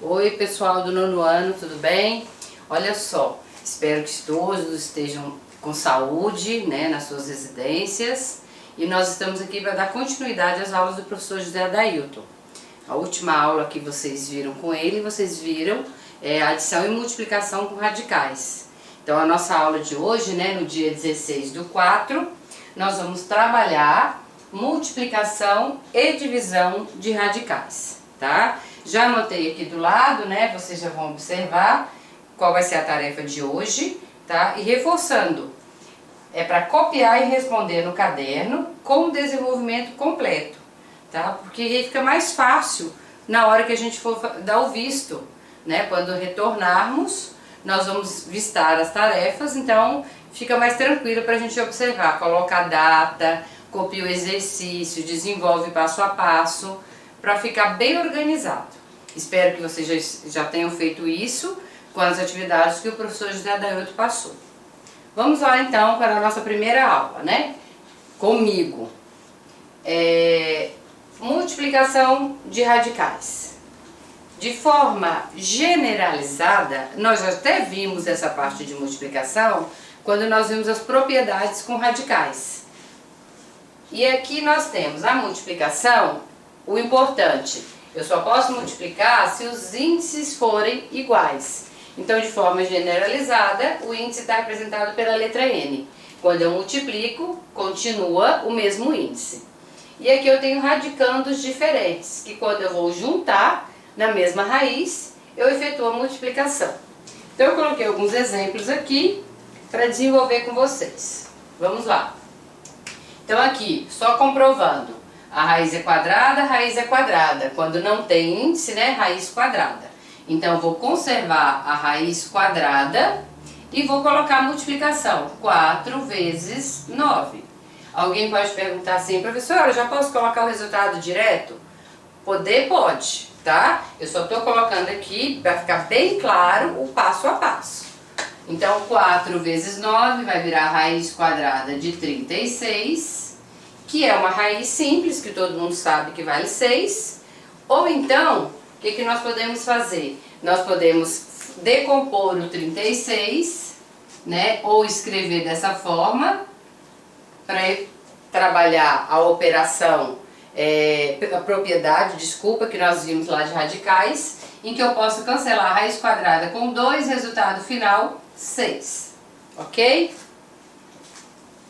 Oi pessoal do nono ano, tudo bem? Olha só, espero que todos estejam com saúde, né, nas suas residências. E nós estamos aqui para dar continuidade às aulas do professor José Adailton. A última aula que vocês viram com ele, vocês viram adição e multiplicação com radicais. Então a nossa aula de hoje, né, no dia 16/4, nós vamos trabalhar multiplicação e divisão de radicais, tá? Já anotei aqui do lado, né, vocês já vão observar qual vai ser a tarefa de hoje, tá? E reforçando, é para copiar e responder no caderno com o desenvolvimento completo, tá? Porque aí fica mais fácil na hora que a gente for dar o visto, né? Quando retornarmos, nós vamos vistar as tarefas, então fica mais tranquilo para a gente observar. Coloca a data, copia o exercício, desenvolve passo a passo, para ficar bem organizado. Espero que vocês já tenham feito isso com as atividades que o professor José Adailton passou. Vamos lá então para a nossa primeira aula, né? Comigo. Multiplicação de radicais. De forma generalizada, nós já até vimos essa parte de multiplicação quando nós vimos as propriedades com radicais. E aqui nós temos a multiplicação. O importante, eu só posso multiplicar se os índices forem iguais. Então, de forma generalizada, o índice está representado pela letra N. Quando eu multiplico, continua o mesmo índice. E aqui eu tenho radicandos diferentes, que quando eu vou juntar na mesma raiz, eu efetuo a multiplicação. Então, eu coloquei alguns exemplos aqui para desenvolver com vocês. Vamos lá. Então, aqui, só comprovando. A raiz é quadrada. Quando não tem índice, né, raiz quadrada. Então, eu vou conservar a raiz quadrada e vou colocar a multiplicação. 4 vezes 9. Alguém pode perguntar assim, professora, eu já posso colocar o resultado direto? Poder, pode, tá? Eu só estou colocando aqui para ficar bem claro o passo a passo. Então, 4 vezes 9 vai virar a raiz quadrada de 36, que é uma raiz simples, que todo mundo sabe que vale 6. Ou então, o que nós podemos fazer? Nós podemos decompor o 36, né? Ou escrever dessa forma, para trabalhar a operação, a propriedade, desculpa, que nós vimos lá de radicais, em que eu posso cancelar a raiz quadrada com 2, resultado final, 6. Ok?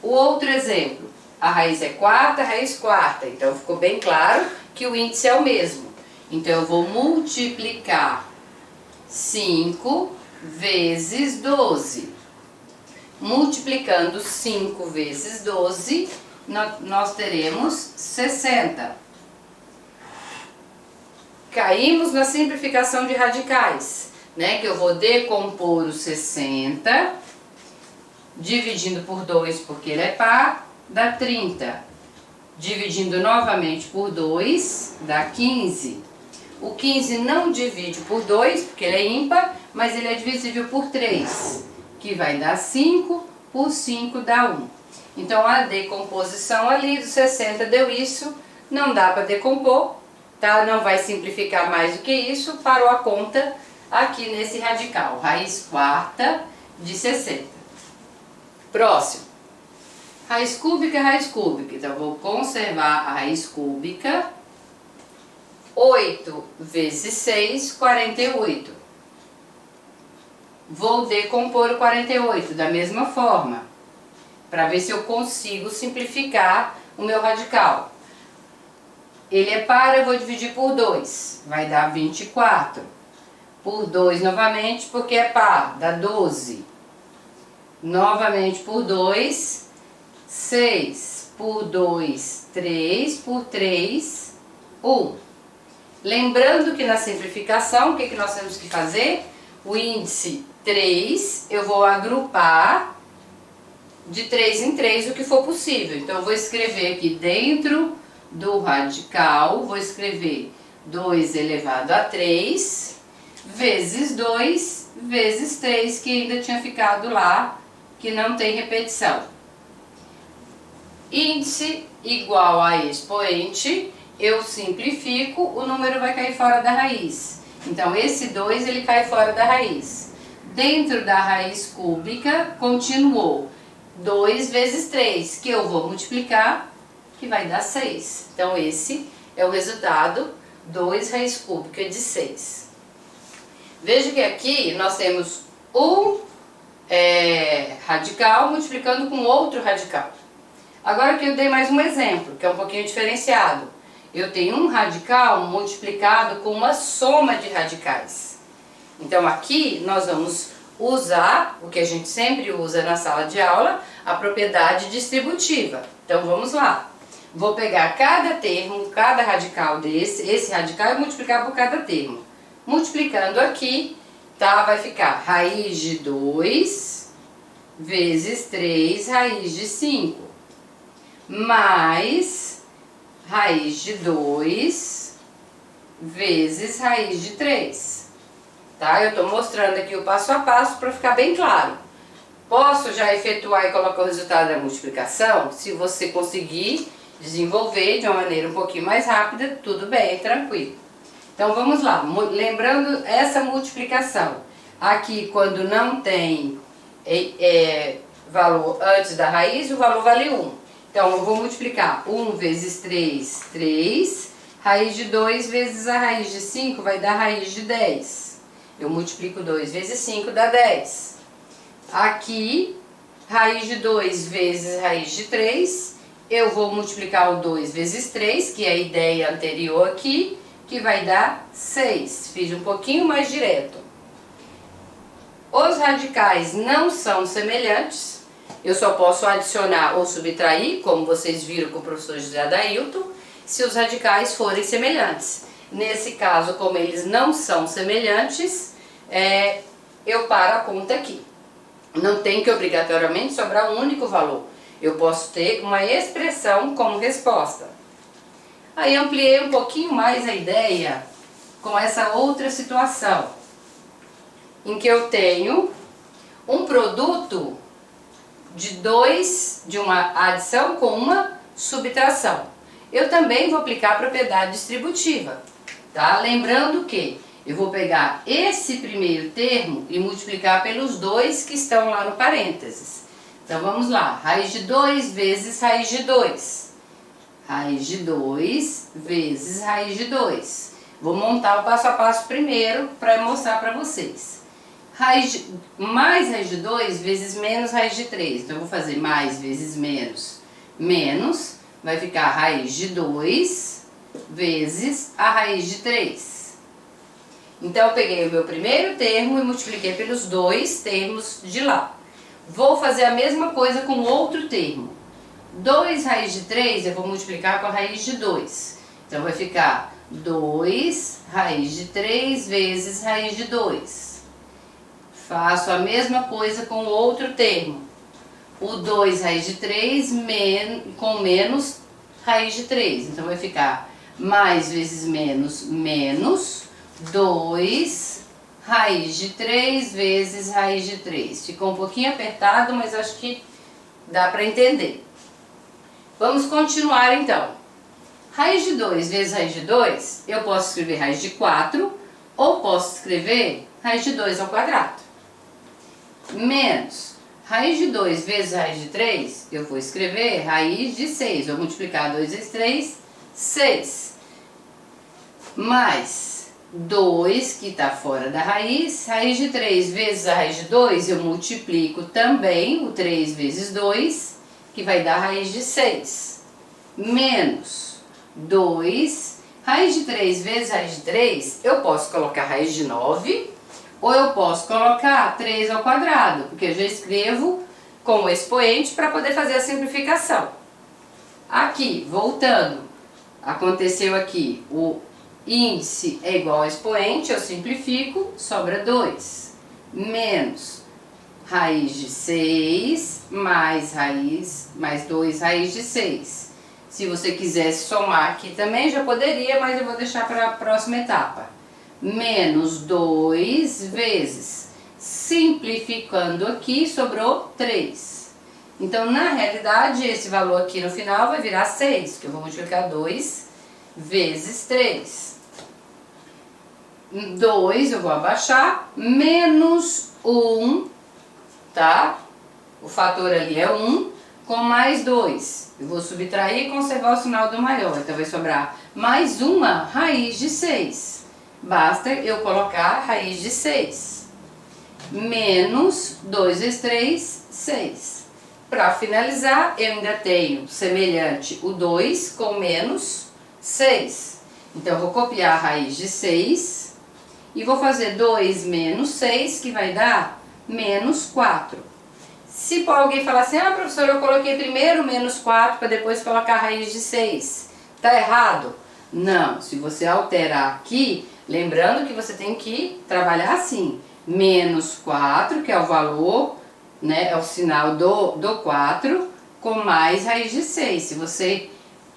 O outro exemplo. A raiz é quarta, raiz quarta. Então, ficou bem claro que o índice é o mesmo. Então, eu vou multiplicar 5 vezes 12. Multiplicando 5 vezes 12, nós teremos 60. Caímos na simplificação de radicais, né? Que eu vou decompor o 60, dividindo por 2, porque ele é par, dá 30. Dividindo novamente por 2, dá 15. O 15 não divide por 2, porque ele é ímpar, mas ele é divisível por 3, que vai dar 5, por 5 dá 1. Então, a decomposição ali do 60 deu isso, não dá para decompor, tá? Não vai simplificar mais do que isso, parou a conta aqui nesse radical, raiz quarta de 60. Próximo. Raiz cúbica. Então, eu vou conservar a raiz cúbica. 8 vezes 6, 48. Vou decompor o 48 da mesma forma, para ver se eu consigo simplificar o meu radical. Ele é par, eu vou dividir por 2, vai dar 24. Por 2 novamente, porque é par, dá 12. Novamente por 2, 6, por 2, 3, por 3, 1. Lembrando que na simplificação, o que nós temos que fazer? O índice 3, eu vou agrupar de 3 em 3 o que for possível. Então, eu vou escrever aqui dentro do radical, vou escrever 2 elevado a 3, vezes 2, vezes 3, que ainda tinha ficado lá, que não tem repetição. Índice igual a expoente, eu simplifico, o número vai cair fora da raiz. Então, esse 2 ele cai fora da raiz. Dentro da raiz cúbica, continuou 2 vezes 3, que eu vou multiplicar, que vai dar 6. Então, esse é o resultado, 2 raiz cúbica de 6. Veja que aqui nós temos um radical multiplicando com outro radical. Agora que eu dei mais um exemplo, que é um pouquinho diferenciado. Eu tenho um radical multiplicado com uma soma de radicais. Então aqui nós vamos usar, o que a gente sempre usa na sala de aula, a propriedade distributiva. Então vamos lá. Vou pegar cada termo, cada radical esse radical e multiplicar por cada termo. Multiplicando aqui, tá? Vai ficar raiz de 2 vezes 3 raiz de 5, mais raiz de 2 vezes raiz de 3. Tá? Eu estou mostrando aqui o passo a passo para ficar bem claro. Posso já efetuar e colocar o resultado da multiplicação? Se você conseguir desenvolver de uma maneira um pouquinho mais rápida, tudo bem, tranquilo. Então vamos lá, lembrando essa multiplicação. Aqui quando não tem valor antes da raiz, o valor vale 1. Então eu vou multiplicar 1 vezes 3, 3. Raiz de 2 vezes a raiz de 5 vai dar raiz de 10. Eu multiplico 2 vezes 5 dá 10. Aqui, raiz de 2 vezes raiz de 3, eu vou multiplicar o 2 vezes 3, que é a ideia anterior aqui, que vai dar 6. Fiz um pouquinho mais direto. Os radicais não são semelhantes, eu só posso adicionar ou subtrair, como vocês viram com o professor José Adailton, se os radicais forem semelhantes. Nesse caso, como eles não são semelhantes, eu paro a conta aqui. Não tem que obrigatoriamente sobrar um único valor. Eu posso ter uma expressão como resposta. Aí ampliei um pouquinho mais a ideia com essa outra situação, em que eu tenho um produto de uma adição com uma subtração. Eu também vou aplicar a propriedade distributiva, tá? Lembrando que eu vou pegar esse primeiro termo e multiplicar pelos 2 que estão lá no parênteses. Então vamos lá, raiz de 2 vezes raiz de 2. Raiz de 2 vezes raiz de 2. Vou montar o passo a passo primeiro para mostrar para vocês. Mais raiz de 2 vezes menos raiz de 3. Então eu vou fazer mais vezes menos, menos, vai ficar raiz de 2 vezes a raiz de 3. Então eu peguei o meu primeiro termo e multipliquei pelos 2 termos de lá. Vou fazer a mesma coisa com outro termo. 2 raiz de 3 eu vou multiplicar com a raiz de 2. Então vai ficar 2 raiz de 3 vezes raiz de 2. Faço a mesma coisa com outro termo. O 2 raiz de 3 com menos raiz de 3. Então vai ficar mais vezes menos, menos 2 raiz de 3 vezes raiz de 3. Ficou um pouquinho apertado, mas acho que dá para entender. Vamos continuar então. Raiz de 2 vezes raiz de 2, eu posso escrever raiz de 4 ou posso escrever raiz de 2 ao quadrado. Menos raiz de 2 vezes raiz de 3, eu vou escrever raiz de 6. Vou multiplicar 2 vezes 3, 6. Mais 2, que está fora da raiz. Raiz de 3 vezes a raiz de 2, eu multiplico também o 3 vezes 2, que vai dar raiz de 6. Menos 2. Raiz de 3 vezes raiz de 3, eu posso colocar raiz de 9, ou eu posso colocar 3 ao quadrado, porque eu já escrevo com o expoente para poder fazer a simplificação. Aqui, voltando, aconteceu aqui, o índice é igual ao expoente, eu simplifico, sobra 2. Menos raiz de 6, mais 2 raiz de 6. Se você quisesse somar aqui também, já poderia, mas eu vou deixar para a próxima etapa. Menos 2 vezes, simplificando aqui, sobrou 3. Então, na realidade, esse valor aqui no final vai virar 6, que eu vou multiplicar 2 vezes 3. 2 eu vou abaixar, menos 1, tá? O fator ali é 1, com mais 2. Eu vou subtrair e conservar o sinal do maior. Então vai sobrar mais uma raiz de 6. Basta eu colocar raiz de 6. Menos 2 vezes 3, 6. Para finalizar, eu ainda tenho semelhante o 2 com menos 6. Então eu vou copiar a raiz de 6 e vou fazer 2 menos 6, que vai dar menos 4. Se for alguém falar assim, ah, professora, eu coloquei primeiro menos 4 para depois colocar a raiz de 6. Tá errado? Não, se você alterar aqui, lembrando que você tem que trabalhar assim. Menos 4, que é o valor, né, é o sinal do 4, com mais raiz de 6. Se você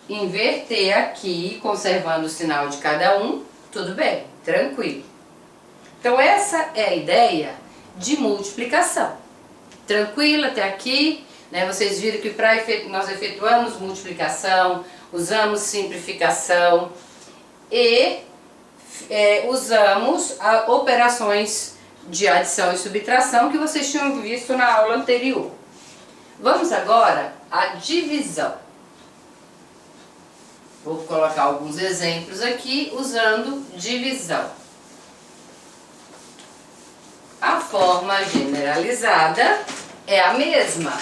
inverter aqui, conservando o sinal de cada um, tudo bem, tranquilo. Então essa é a ideia de multiplicação. Tranquilo até aqui, né? Vocês viram que nós efetuamos multiplicação, usamos simplificação e usamos operações de adição e subtração que vocês tinham visto na aula anterior. Vamos agora à divisão. Vou colocar alguns exemplos aqui usando divisão. A forma generalizada é a mesma,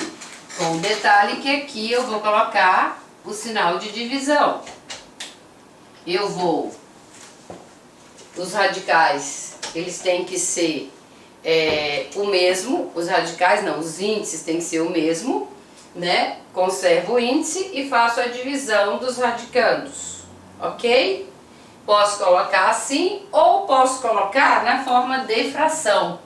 com o detalhe que aqui eu vou colocar o sinal de divisão. Os radicais, eles têm que ser o mesmo, os radicais não, os índices têm que ser o mesmo, né? Conservo o índice e faço a divisão dos radicandos, ok? Posso colocar assim ou posso colocar na forma de fração.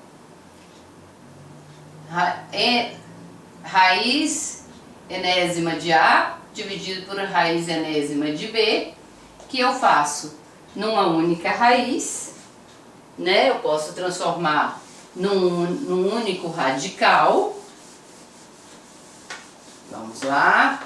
Raiz enésima de A dividido por raiz enésima de B, que eu faço numa única raiz, né? Eu posso transformar num único radical. Vamos lá.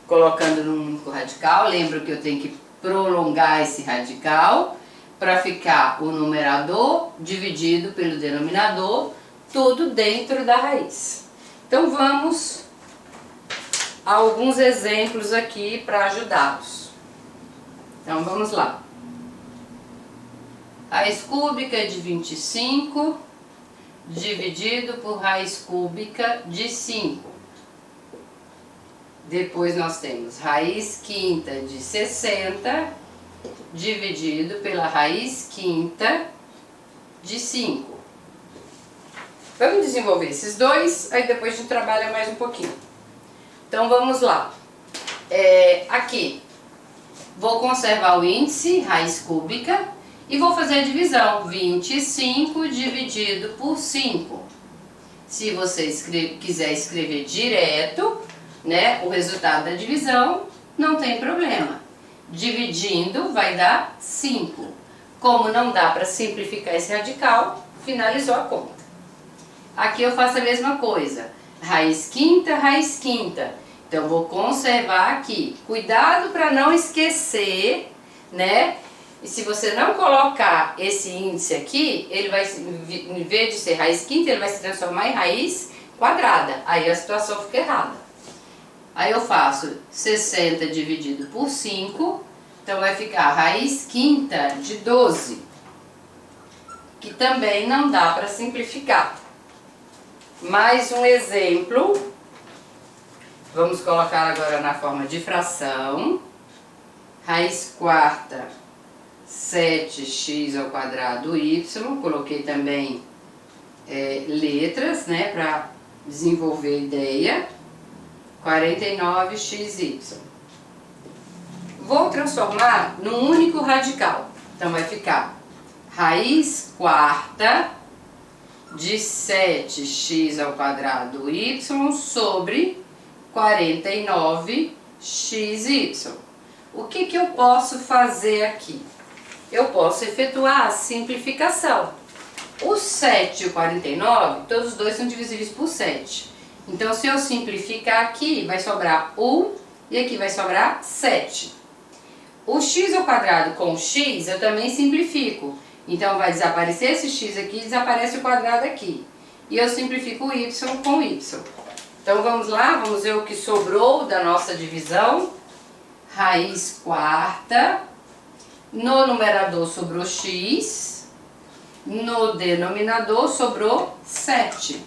Colocando num único radical, lembro que eu tenho que prolongar esse radical para ficar o numerador dividido pelo denominador, tudo dentro da raiz. Então vamos a alguns exemplos aqui para ajudá-los. Então vamos lá. Raiz cúbica de 25 dividido por raiz cúbica de 5. Depois nós temos raiz quinta de 60 dividido pela raiz quinta de 5. Vamos desenvolver esses dois, aí depois a gente trabalha mais um pouquinho. Então vamos lá. Aqui, vou conservar o índice, raiz cúbica, e vou fazer a divisão. 25 dividido por 5. Se você quiser escrever direto, né, o resultado da divisão, não tem problema. Dividindo vai dar 5. Como não dá para simplificar esse radical, finalizou a conta. Aqui eu faço a mesma coisa. Raiz quinta, raiz quinta. Então vou conservar aqui. Cuidado para não esquecer, né? E se você não colocar esse índice aqui, ele vai, em vez de ser raiz quinta, ele vai se transformar em raiz quadrada. Aí a situação fica errada. Aí eu faço 60 dividido por 5, então vai ficar raiz quinta de 12, que também não dá para simplificar. Mais um exemplo, vamos colocar agora na forma de fração. Raiz quarta, 7x ao quadrado y, coloquei também letras, né, para desenvolver a ideia. 49xy. Vou transformar num único radical. Então vai ficar raiz quarta de 7x ao quadrado y sobre 49xy. O que eu posso fazer aqui? Eu posso efetuar a simplificação. O 7 e o 49, todos os dois são divisíveis por 7. Então, se eu simplificar aqui, vai sobrar 1 e aqui vai sobrar 7. O x ao quadrado com o x eu também simplifico. Então vai desaparecer esse x aqui, desaparece o quadrado aqui. E eu simplifico o y com o y. Então vamos lá, vamos ver o que sobrou da nossa divisão. Raiz quarta. No numerador sobrou x. No denominador sobrou 7.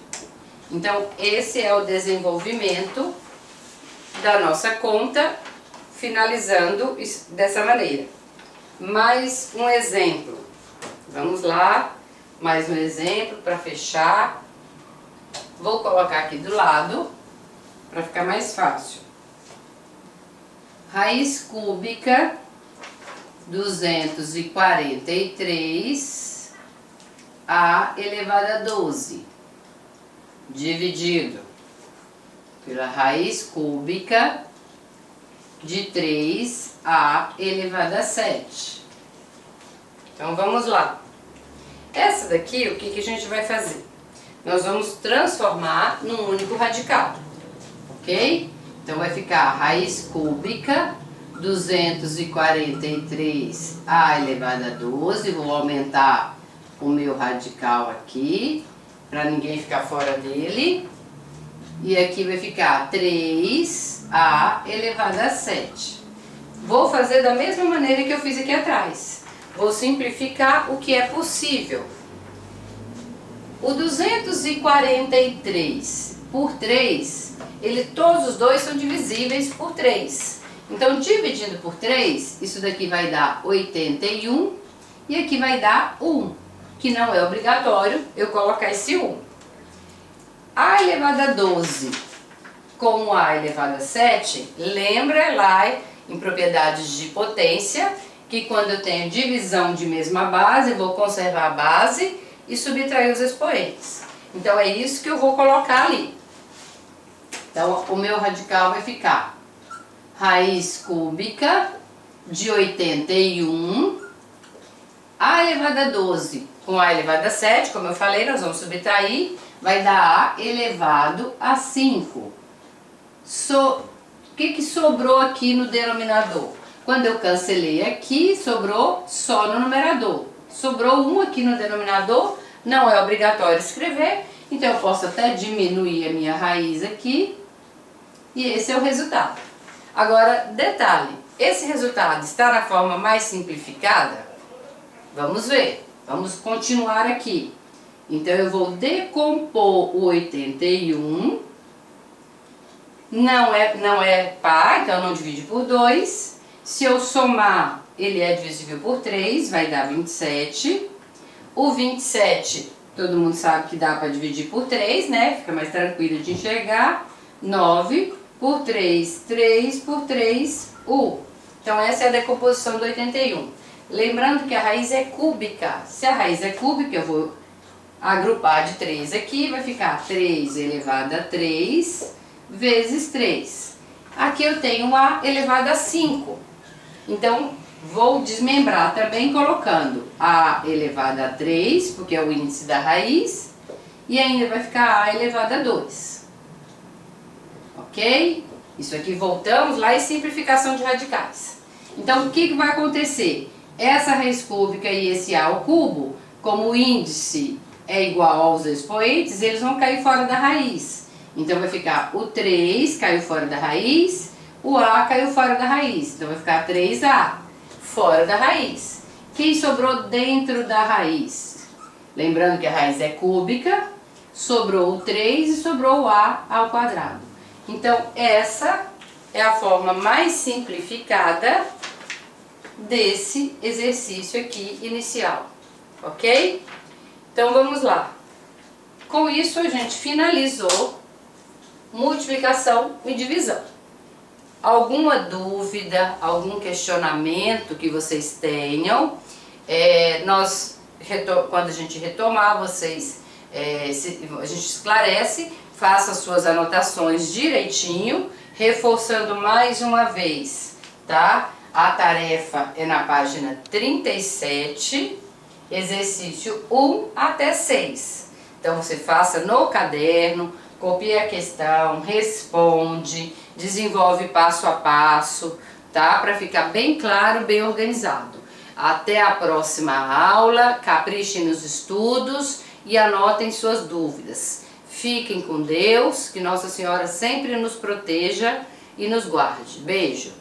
Então esse é o desenvolvimento da nossa conta, finalizando dessa maneira. Mais um exemplo. Vamos lá, mais um exemplo para fechar. Vou colocar aqui do lado, para ficar mais fácil. Raiz cúbica 243 a elevado a 12, dividido pela raiz cúbica de 3a elevado a 7. Então vamos lá. Essa daqui, o que a gente vai fazer? Nós vamos transformar num único radical, ok? Então vai ficar raiz cúbica 243a elevado a 12. Vou aumentar o meu radical aqui, para ninguém ficar fora dele. E aqui vai ficar 3a elevado a 7. Vou fazer da mesma maneira que eu fiz aqui atrás. Vou simplificar o que é possível. O 243 por 3, todos os dois são divisíveis por 3. Então, dividindo por 3, isso daqui vai dar 81 e aqui vai dar 1, que não é obrigatório eu colocar esse 1. A elevado a 12 com a elevado a 7, lembra lá em propriedades de potência, que quando eu tenho divisão de mesma base, eu vou conservar a base e subtrair os expoentes. Então é isso que eu vou colocar ali. Então o meu radical vai ficar raiz cúbica de 81 a elevado a 12 com a elevado a 7, como eu falei, nós vamos subtrair, vai dar a elevado a 5. O que sobrou aqui no denominador? Quando eu cancelei aqui, sobrou só no numerador. Sobrou 1 aqui no denominador, não é obrigatório escrever, então eu posso até diminuir a minha raiz aqui, e esse é o resultado. Agora, detalhe, esse resultado está na forma mais simplificada? Vamos ver, vamos continuar aqui. Então eu vou decompor o 81, não é par, então não divide por 2. Se eu somar, ele é divisível por 3, vai dar 27. O 27, todo mundo sabe que dá para dividir por 3, né? Fica mais tranquilo de enxergar. 9 por 3, 3 por 3, 1. Então essa é a decomposição do 81. Lembrando que a raiz é cúbica. Se a raiz é cúbica, eu vou agrupar de 3 aqui, vai ficar 3 elevado a 3 vezes 3. Aqui eu tenho a elevado a 5. Então, vou desmembrar também colocando a elevado a 3, porque é o índice da raiz, e ainda vai ficar a elevado a 2. Ok? Isso aqui voltamos lá em simplificação de radicais. Então, o que vai acontecer? Essa raiz cúbica e esse a ao cubo, como o índice é igual aos expoentes, eles vão cair fora da raiz. Então, vai ficar o 3 caiu fora da raiz, o a caiu fora da raiz. Então, vai ficar 3a fora da raiz. Quem sobrou dentro da raiz? Lembrando que a raiz é cúbica, sobrou o 3 e sobrou o a ao quadrado. Então, essa é a forma mais simplificada desse exercício aqui inicial, ok? Então, vamos lá. Com isso, a gente finalizou multiplicação e divisão. Alguma dúvida, algum questionamento que vocês tenham, quando a gente retomar, a gente esclarece, faça as suas anotações direitinho, reforçando mais uma vez, tá? A tarefa é na página 37, exercício 1 até 6. Então, você faça no caderno, copie a questão, responde, desenvolve passo a passo, tá? Para ficar bem claro, bem organizado. Até a próxima aula, caprichem nos estudos e anotem suas dúvidas. Fiquem com Deus, que Nossa Senhora sempre nos proteja e nos guarde. Beijo!